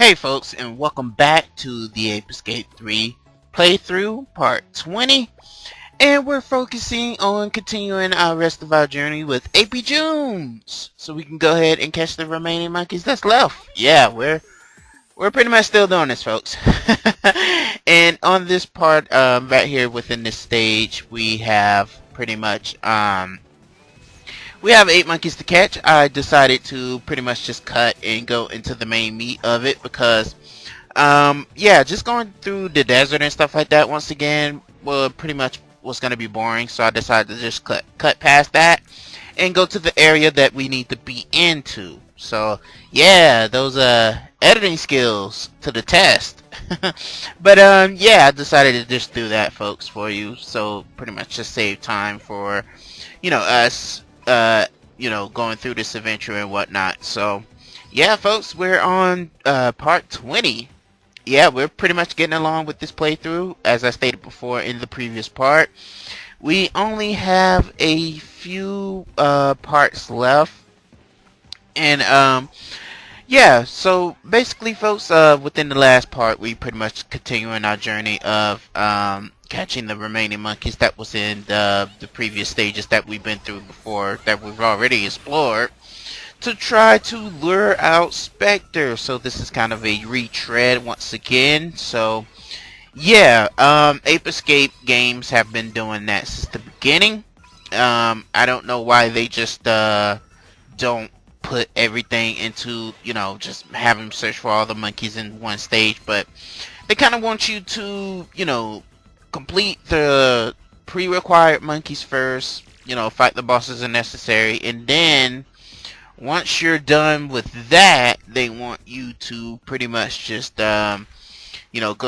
Hey folks, and welcome back to the Ape Escape 3 playthrough, part 20. And we're focusing on continuing our rest of our journey with AP Jones. So we can go ahead and catch the remaining monkeys that's left. Yeah, we're pretty much still doing this, folks. And on this part, right here within this stage, we have pretty much, we have 8 monkeys to catch. I decided to pretty much just cut and go into the main meat of it because yeah, just going through the desert and stuff like that once again, well, pretty much was going to be boring, so I decided to just cut past that and go to the area that we need to be into. So yeah, those editing skills to the test. But yeah, I decided to just do that, folks, for you, so pretty much just save time for us going through this adventure and whatnot. So yeah, folks, we're on part 20. Yeah, we're pretty much getting along with this playthrough. As I stated before in the previous part, we only have a few parts left, and yeah, so basically, folks, within the last part, we pretty much continuing our journey of catching the remaining monkeys that was in the previous stages that we've been through before, that we've already explored, to try to lure out Spectre. So this is kind of a retread once again. So yeah, Ape Escape games have been doing that since the beginning. I don't know why they just don't put everything into, just have them search for all the monkeys in one stage, but they kind of want you to, complete the pre-required monkeys first, fight the bosses if necessary, and then once you're done with that, they want you to pretty much just, go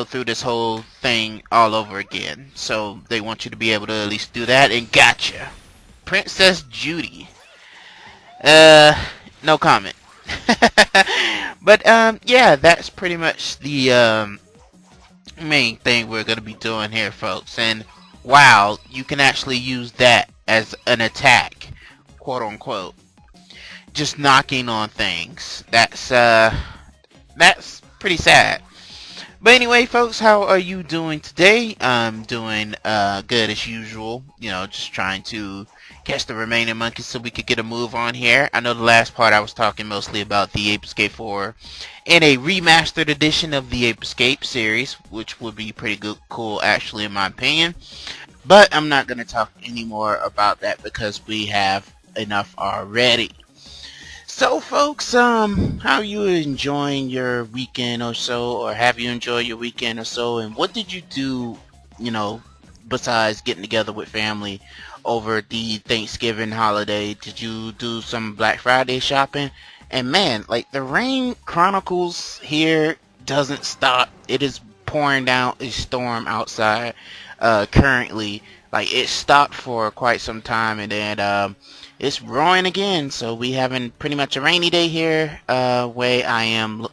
through this whole thing all over again. So they want you to be able to at least do that, and gotcha. Princess Judy. No comment. But yeah, that's pretty much the main thing we're gonna be doing here, folks. And wow, you can actually use that as an attack, quote unquote. Just knocking on things. That's pretty sad. But anyway, folks, how are you doing today? I'm doing good as usual. Just trying to catch the remaining monkeys so we could get a move on here. I know the last part I was talking mostly about the Ape Escape 4 and a remastered edition of the Ape Escape series, which would be pretty good, cool actually in my opinion. But I'm not going to talk anymore about that because we have enough already. So folks, how are you enjoying your weekend or so, or have you enjoyed your weekend or so, and what did you do, besides getting together with family over the Thanksgiving holiday? Did you do some Black Friday shopping? And man, like, the rain chronicles here doesn't stop. It is pouring down a storm outside currently. Like, it stopped for quite some time, and then it's roaring again. So we having pretty much a rainy day here where I am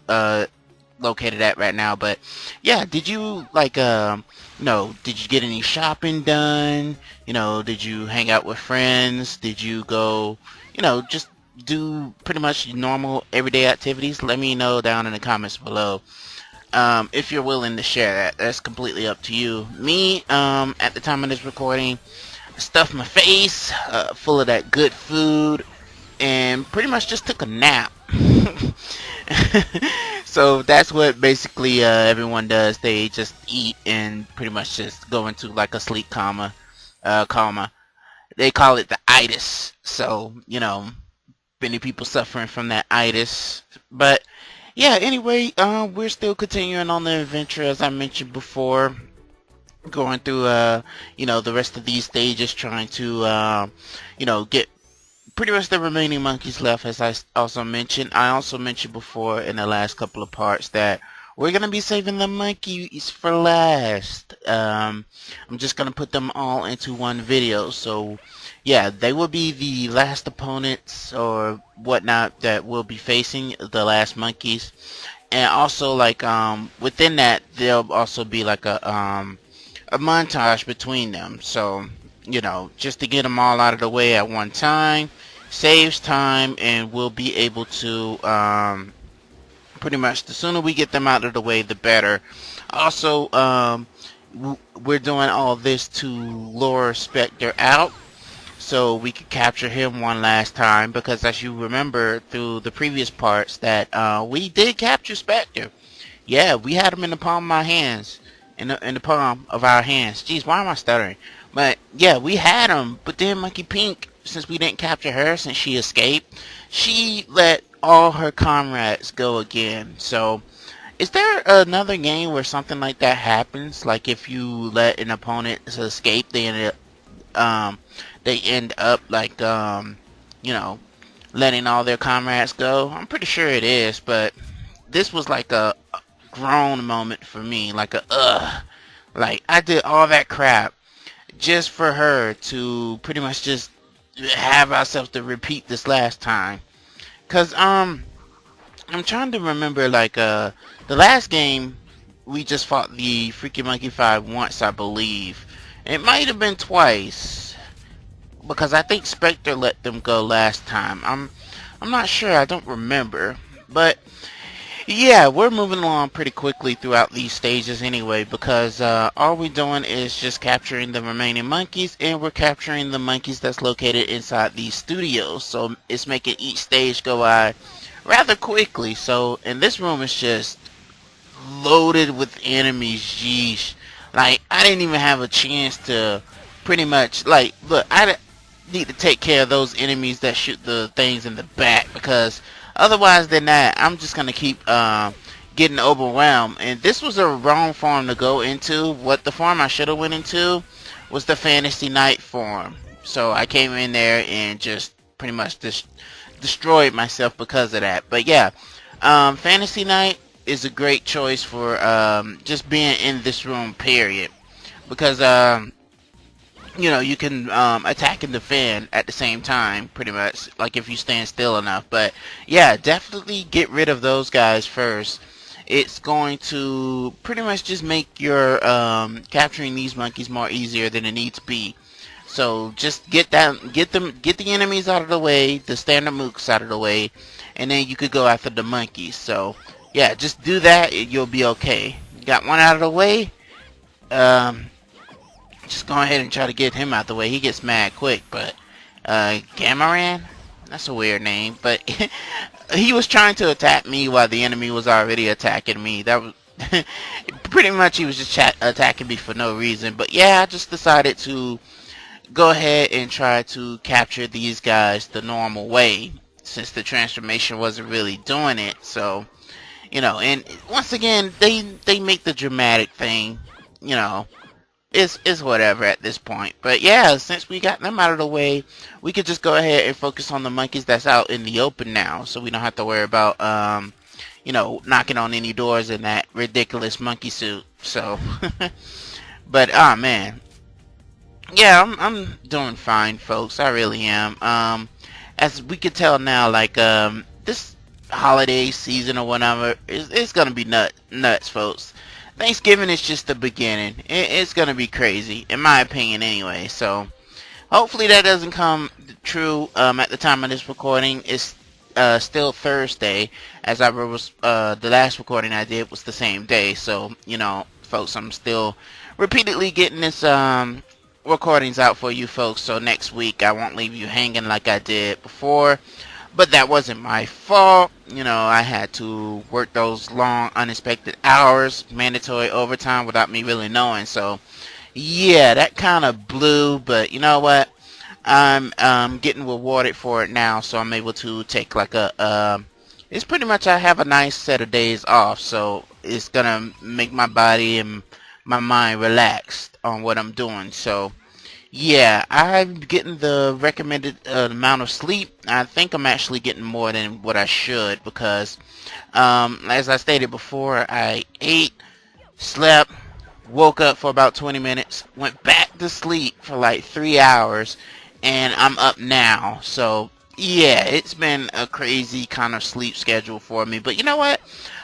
located at right now. But yeah, did you like did you get any shopping done? Did you hang out with friends? Did you go, just do pretty much normal everyday activities? Let me know down in the comments below. If you're willing to share that. That's completely up to you. Me, at the time of this recording, stuffed my face full of that good food and pretty much just took a nap. So that's what basically everyone does. They just eat and pretty much just go into like a sleep coma. They call it the itis. So many people suffering from that itis. But yeah, anyway, we're still continuing on the adventure as I mentioned before, going through the rest of these stages, trying to get pretty much the remaining monkeys left. As I also mentioned before in the last couple of parts that we're gonna be saving the monkeys for last. I'm just gonna put them all into one video, so yeah, they will be the last opponents or whatnot that we'll be facing, the last monkeys. And also, like, within that there'll also be like a montage between them, so just to get them all out of the way at one time saves time, and we'll be able to Pretty much, the sooner we get them out of the way, the better. Also, we're doing all this to lure Spectre out, so we could capture him one last time, because as you remember through the previous parts that we did capture Spectre. Yeah, we had him in the palm of my hands. In the palm of our hands. Jeez, why am I stuttering? But yeah, we had him, but then Monkey Pink, since we didn't capture her, since she escaped, she let all her comrades go again. So, is there another game where something like that happens? Like if you let an opponent escape, they end up like you know, letting all their comrades go? I'm pretty sure it is, but this was like a grown moment for me, like a like I did all that crap just for her to pretty much just have ourselves to repeat this last time. Cause I'm trying to remember, like the last game we just fought the Freaky Monkey 5 once, I believe. It might have been twice, because I think Spectre let them go last time. I'm not sure, I don't remember, but yeah, we're moving along pretty quickly throughout these stages anyway, because all we're doing is just capturing the remaining monkeys, and we're capturing the monkeys that's located inside these studios. So it's making each stage go by rather quickly. So, and this room is just loaded with enemies, jeez. Like, I didn't even have a chance to pretty much, like, look, need to take care of those enemies that shoot the things in the back, because otherwise than that, I'm just gonna keep getting overwhelmed. And this was a wrong farm to go into. What the farm I should have went into was the Fantasy Night farm. So I came in there and just pretty much destroyed myself because of that. But yeah, Fantasy Night is a great choice for just being in this room, period. Because you know, you can attack and defend at the same time, pretty much, like if you stand still enough. But yeah, definitely get rid of those guys first. It's going to pretty much just make your capturing these monkeys more easier than it needs to be. So just get the enemies out of the way, the standard mooks out of the way, and then you could go after the monkeys. So yeah, just do that, you'll be okay. Got one out of the way. Just go ahead and try to get him out the way. He gets mad quick, but Gamaran? That's a weird name, but he was trying to attack me while the enemy was already attacking me. That was pretty much, he was just attacking me for no reason. But yeah, I just decided to go ahead and try to capture these guys the normal way, since the transformation wasn't really doing it. So, you know, and once again, they make the dramatic thing, you know. It's whatever at this point. But yeah, since we got them out of the way, we could just go ahead and focus on the monkeys that's out in the open now, so we don't have to worry about you know, knocking on any doors in that ridiculous monkey suit. So but oh man, yeah, I'm doing fine, folks. I really am. As we could tell now, like this holiday season or whatever, it's gonna be nuts, folks. Thanksgiving is just the beginning. It's gonna be crazy, in my opinion, anyway. So hopefully that doesn't come true at the time of this recording. It's still Thursday, as I was the last recording I did was the same day. So you know, folks, I'm still repeatedly getting this recordings out for you folks. So next week I won't leave you hanging like I did before. But that wasn't my fault. You know, I had to work those long, unexpected hours, mandatory overtime, without me really knowing. So, yeah, that kind of blew. But you know what? I'm getting rewarded for it now, so I'm able to take like a. It's pretty much, I have a nice set of days off, so it's gonna make my body and my mind relaxed on what I'm doing. So. Yeah, I'm getting the recommended amount of sleep. I think I'm actually getting more than what I should, because as I stated before, I ate, slept, woke up for about 20 minutes, went back to sleep for like 3 hours, and I'm up now. So yeah, it's been a crazy kind of sleep schedule for me. But you know what?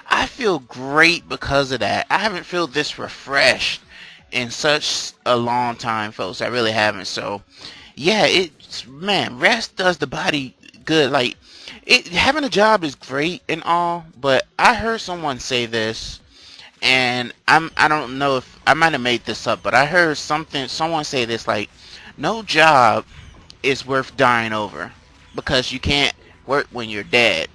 I feel great because of that. I haven't felt this refreshed in such a long time, folks. I really haven't. So yeah, it's, man, rest does the body good. Like, having a job is great and all, but I heard someone say this, and I don't know if I might have made this up, but I heard someone say this, like, no job is worth dying over because you can't work when you're dead.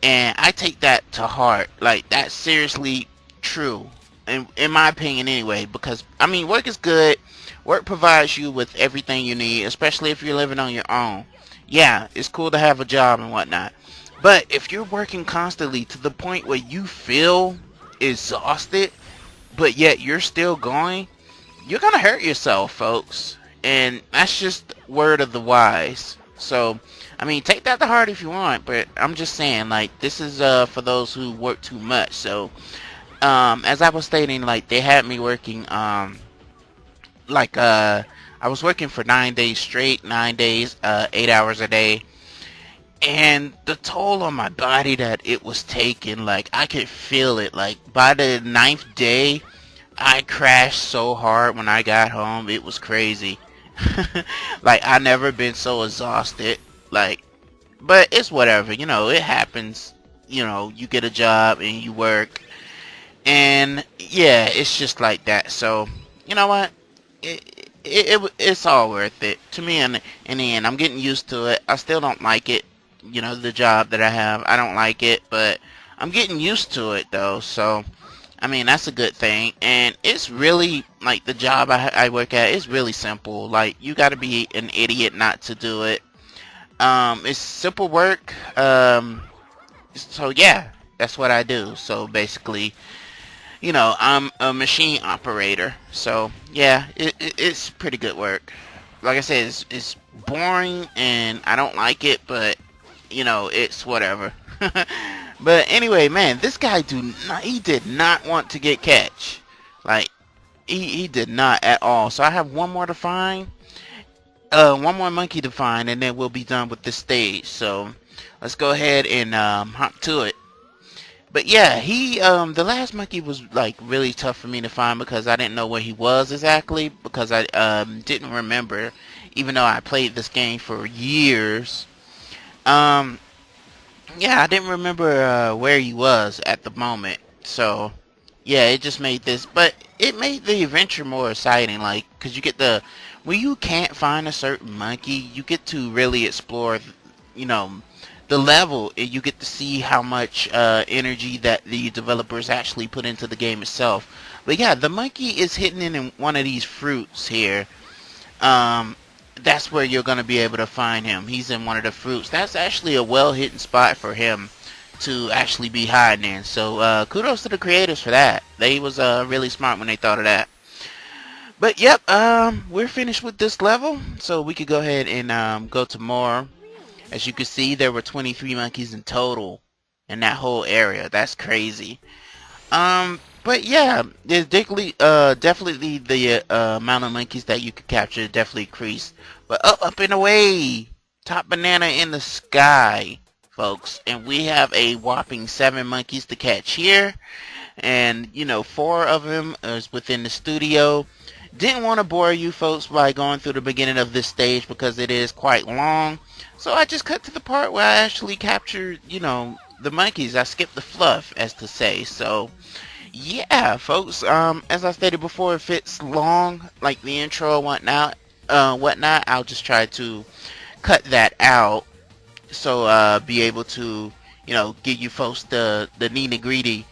And I take that to heart. Like, that's seriously true, in my opinion anyway, because I mean, work is good. Work provides you with everything you need, especially if you're living on your own. Yeah, it's cool to have a job and whatnot, but if you're working constantly to the point where you feel exhausted, but yet you're still going, you're gonna hurt yourself, folks. And that's just word of the wise. So, I mean, take that to heart if you want, but I'm just saying, like, this is for those who work too much. So, as I was stating, like, they had me working, like, I was working for 9 days straight, 9 days, 8 hours a day. And the toll on my body that it was taking, like, I could feel it. Like, by the 9th day, I crashed so hard when I got home. It was crazy. Like, I never been so exhausted. Like, but it's whatever, you know, it happens. You know, you get a job and you work, and yeah, it's just like that. So, you know what? It's all worth it to me. In the end, I'm getting used to it. I still don't like it. You know, the job that I have, I don't like it, but I'm getting used to it though. So, I mean, that's a good thing. And it's really, like, the job I work at is really simple. Like, you gotta be an idiot not to do it. It's simple work. So yeah, that's what I do. So basically, you know, I'm a machine operator. So yeah, it's pretty good work. Like I said, it's boring and I don't like it, but you know, it's whatever. But anyway, man, this guy he did not want to get catch. Like, he did not at all. So I have one more to find. One more monkey to find, and then we'll be done with this stage. So let's go ahead and hop to it. But yeah, the last monkey was like really tough for me to find because I didn't know where he was exactly, because I didn't remember, even though I played this game for years. Um, yeah, I didn't remember where he was at the moment. So yeah, it just made this, but it made the adventure more exciting, like, because you get when you can't find a certain monkey, you get to really explore, you know, the level, and you get to see how much energy that the developers actually put into the game itself. But yeah, the monkey is hidden in one of these fruits here. Um, that's where you're going to be able to find him. He's in one of the fruits. That's actually a well-hidden spot for him to actually be hiding in. So kudos to the creators for that. They was really smart when they thought of that. But yep, we're finished with this level, so we could go ahead and go to more. As you can see, there were 23 monkeys in total in that whole area. That's crazy. But yeah, there's definitely the amount of monkeys that you could capture definitely increased. But up and away, top banana in the sky, folks, and we have a whopping 7 monkeys to catch here, and you know, 4 of them is within the studio. Didn't want to bore you folks by going through the beginning of this stage because it is quite long, so I just cut to the part where I actually captured, you know, the monkeys. I skipped the fluff, as to say. So yeah, folks, as I stated before, if it's long, like the intro and whatnot, I'll just try to cut that out, so be able to, you know, give you folks the nitty-gritty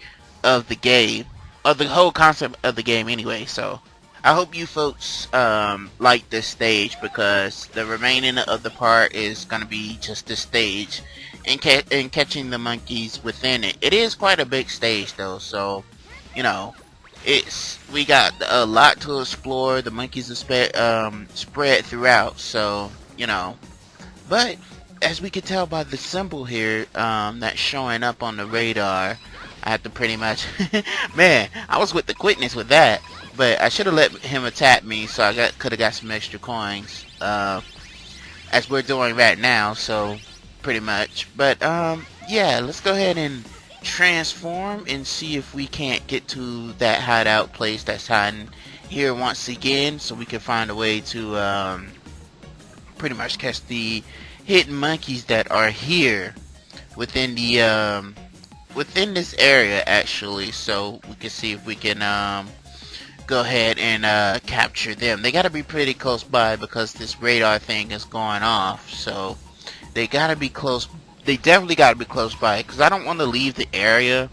of the game, of the whole concept of the game anyway. So I hope you folks like this stage, because the remaining of the part is going to be just this stage and catching the monkeys within it. It is quite a big stage though, so you know, we got a lot to explore. The monkeys are spread throughout, so you know. But as we can tell by the symbol here that's showing up on the radar, I have to pretty much man, I was with the quickness with that, but I should have let him attack me, so I could have got some extra coins, as we're doing right now. So pretty much, but yeah, let's go ahead and transform and see if we can't get to that hideout place that's hiding here once again, so we can find a way to pretty much catch the hidden monkeys that are here within the within this area actually, so we can see if we can go ahead and capture them. They gotta be pretty close by because this radar thing is going off, so they gotta be close. They definitely gotta be close by because I don't want to leave the area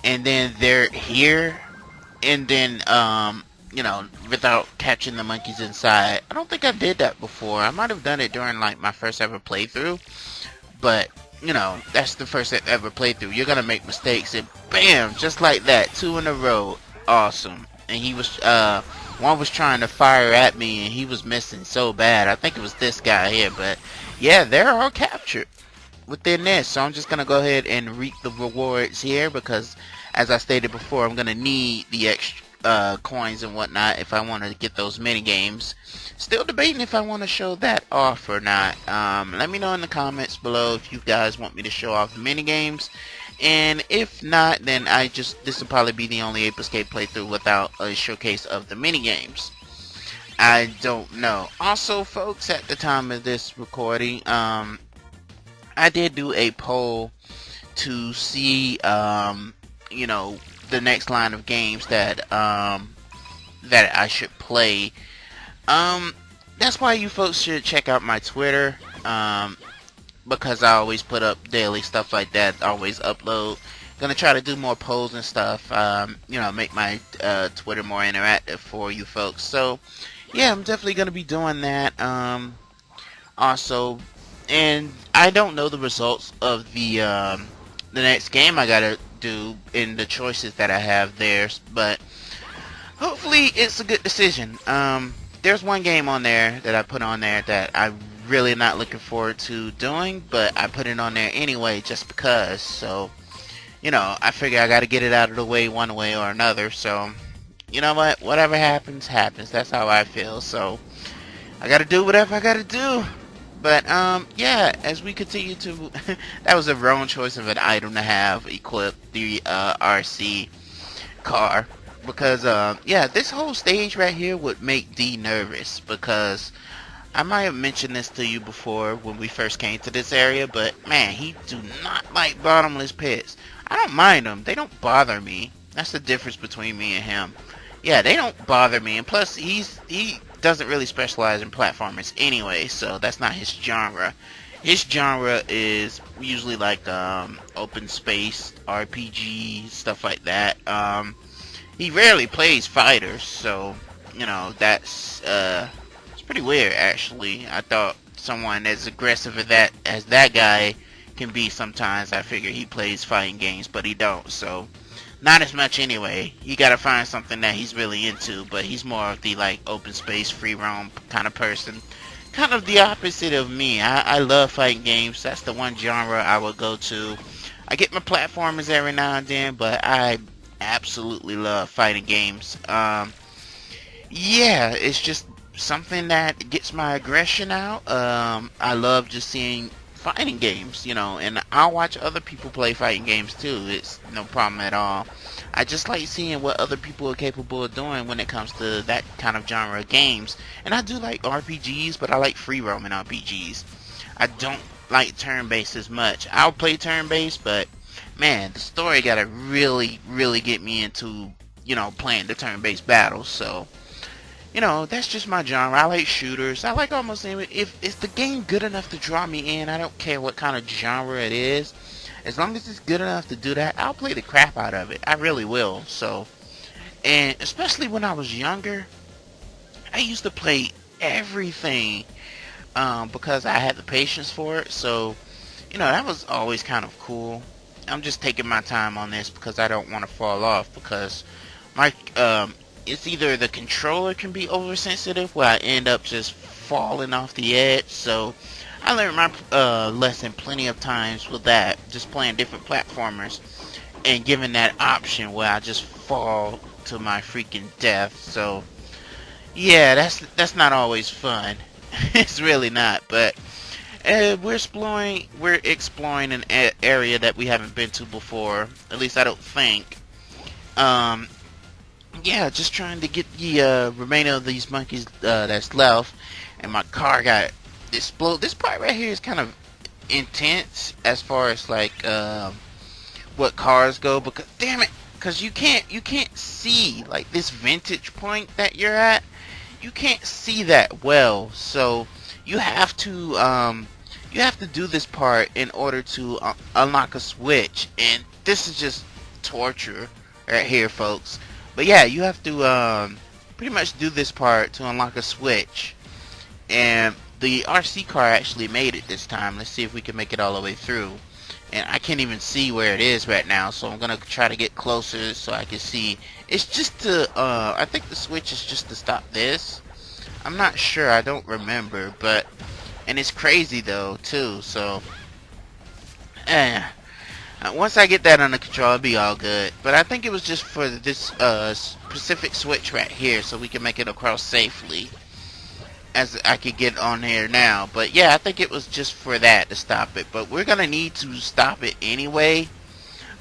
and then they're here and then you know, without catching the monkeys inside. I don't think I did that before. I might have done it during like my first ever playthrough, but you know, that's the first ever playthrough. You're gonna make mistakes, and bam, just like that, 2 in a row. Awesome. And he was one was trying to fire at me and he was missing so bad. I think it was this guy here, but yeah, they're all captured within this. So I'm just gonna go ahead and reap the rewards here because, as I stated before, I'm gonna need the extra coins and whatnot if I want to get those mini games. Still debating if I want to show that off or not. Let me know in the comments below if you guys want me to show off the mini games, and if not, then this will probably be the only Ape Escape playthrough without a showcase of the mini games. I don't know. Also, folks, at the time of this recording, I did do a poll to see you know, the next line of games that that I should play. That's why you folks should check out my Twitter, because I always put up daily stuff like that. Always upload. Gonna try to do more polls and stuff. You know, make my Twitter more interactive for you folks. So yeah, I'm definitely gonna be doing that. Also, and I don't know the results of the next game I gotta do in the choices that I have there, but hopefully it's a good decision. There's one game on there that I put on there that I'm really not looking forward to doing, but I put it on there anyway just because. So, you know, I figure I gotta get it out of the way one way or another. So, you know what? Whatever happens, happens. That's how I feel. So, I gotta do whatever I gotta do. But yeah, as we continue to that was a wrong choice of an item to have equipped, the RC car, because yeah, this whole stage right here would make D nervous, because I might have mentioned this to you before when we first came to this area, but man, he do not like bottomless pits. I don't mind them. They don't bother me. That's the difference between me and him. Yeah, they don't bother me, and plus he doesn't really specialize in platformers anyway, so that's not his genre. His genre is usually like open space RPG stuff like that. He rarely plays fighters, so you know that's it's pretty weird actually. I thought someone as aggressive as that guy can be sometimes. I figure he plays fighting games, but he don't. So not as much anyway. You gotta find something that he's really into, but he's more of the like open space, free roam kind of person. Kind of the opposite of me. I love fighting games. That's the one genre I would go to. I get my platformers every now and then, but I absolutely love fighting games. Yeah, it's just something that gets my aggression out. I love just seeing fighting games, you know, and I'll watch other people play fighting games too. It's no problem at all. I just like seeing what other people are capable of doing when it comes to that kind of genre of games. And I do like RPGs, but I like free roaming RPGs. I don't like turn-based as much. I'll play turn-based, but man, the story gotta really, really get me into, you know, playing the turn-based battles. So, you know, that's just my genre. I like shooters. I like almost any. If the game good enough to draw me in, I don't care what kind of genre it is. As long as it's good enough to do that, I'll play the crap out of it. I really will. So, and especially when I was younger, I used to play everything because I had the patience for it. So, you know, that was always kind of cool. I'm just taking my time on this because I don't want to fall off, because my it's either the controller can be oversensitive where I end up just falling off the edge. So I learned my lesson plenty of times with that, just playing different platformers and giving that option where I just fall to my freaking death. So yeah, that's not always fun. It's really not. But we're exploring an area that we haven't been to before. At least I don't think. Yeah, just trying to get the remainder of these monkeys that's left, and my car got explode. This part right here is kind of intense as far as like what cars go, because damn it, because you can't see like this vantage point that you're at. You can't see that well, so you have to do this part in order to unlock a switch, and this is just torture right here, folks. But yeah, you have to pretty much do this part to unlock a switch, and the RC car actually made it this time. Let's see if we can make it all the way through. And I can't even see where it is right now, so I'm gonna try to get closer so I can see. It's just to I think the switch is just to stop this. I'm not sure, I don't remember, but and it's crazy though too, so once I get that under control, it'll be all good. But I think it was just for this specific switch right here, so we can make it across safely, as I could get on here now. But yeah, I think it was just for that, to stop it. But we're gonna need to stop it anyway,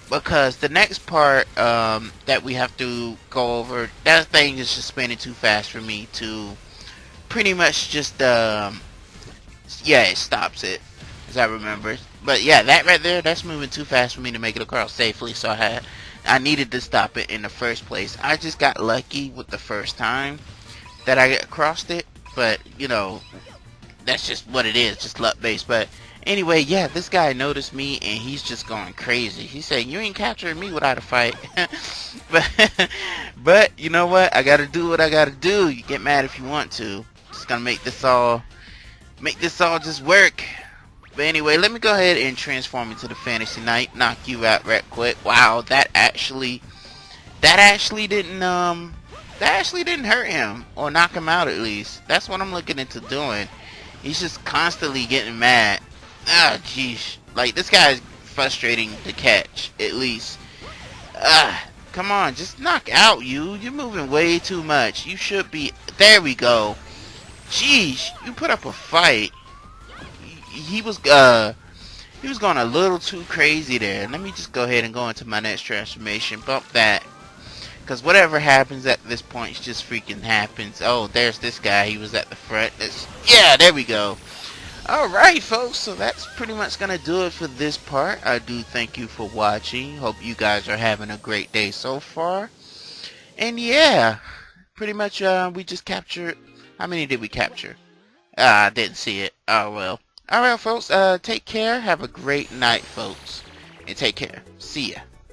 because the next part that we have to go over, that thing is just spinning too fast for me to pretty much just yeah, it stops it, as I remember. But yeah, that right there, that's moving too fast for me to make it across safely, so I needed to stop it in the first place. I just got lucky with the first time that I crossed it, but you know, that's just what it is, just luck based. But anyway, yeah, this guy noticed me and he's just going crazy. He said, "You ain't capturing me without a fight." but you know what? I gotta do what I gotta do. You get mad if you want to. Just gonna make this all just work. But anyway, let me go ahead and transform into the Fantasy Knight. Knock you out right quick. Wow, that actually didn't hurt him, or knock him out at least. That's what I'm looking into doing. He's just constantly getting mad. Ah, jeez. Like, this guy is frustrating to catch, at least. Come on, just knock out you. You're moving way too much. You should be. There we go. Jeez, you put up a fight. He was going a little too crazy there. Let me just go ahead and go into my next transformation. Bump that. Because whatever happens at this point just freaking happens. Oh, there's this guy. He was at the front. Yeah, there we go. Alright, folks. So that's pretty much going to do it for this part. I do thank you for watching. Hope you guys are having a great day so far. And yeah, pretty much we just captured. How many did we capture? I didn't see it. Oh, well. Alright, folks. Take care. Have a great night, folks. And take care. See ya.